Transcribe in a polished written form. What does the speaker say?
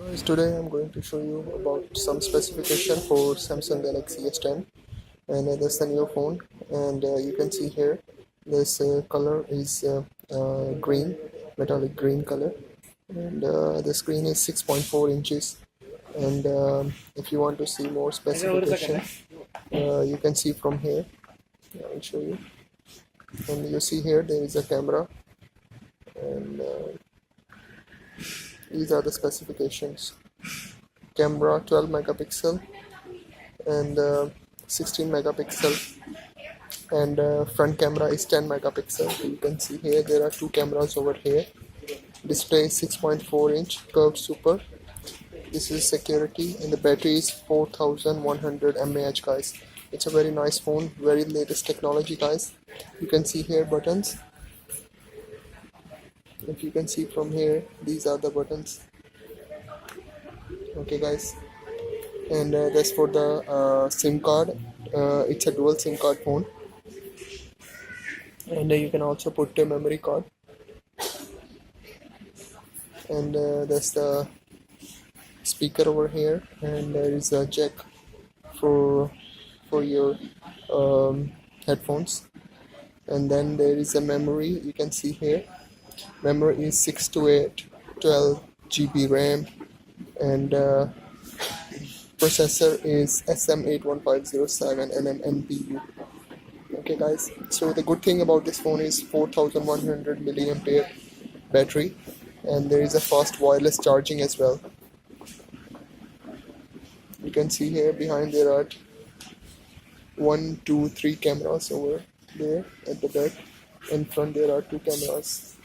Guys, today I'm going to show you about some specification for Samsung Galaxy S10, and that's the new phone. And you can see here this color is green, metallic green color, and the screen is 6.4 inches. And if you want to see more specification, you can see from here. I'll show you. And you see here there is a camera, and these are the specifications. Camera 12 megapixel and 16 megapixel, and front camera is 10 megapixel. You can see here there are two cameras over here. Display 6.4 inch curved super. This is security, and the battery is 4100 mAh, guys. It's a very nice phone, very latest technology, guys. You can see here buttons. If you can see from here, these are the buttons. Okay, guys. And that's for the SIM card. It's a dual SIM card phone, and you can also put a memory card. And that's the speaker over here, and there is a jack for your headphones. And then there is a memory. You can see here memory is 6 to 8 12 GB RAM, and processor is SM81507 NPU. Okay, guys, so the good thing about this phone is 4100 milliampere battery, and there is a fast wireless charging as well. You can see here behind there are 1, 2, 3 cameras over there at the back. In front there are 2 cameras.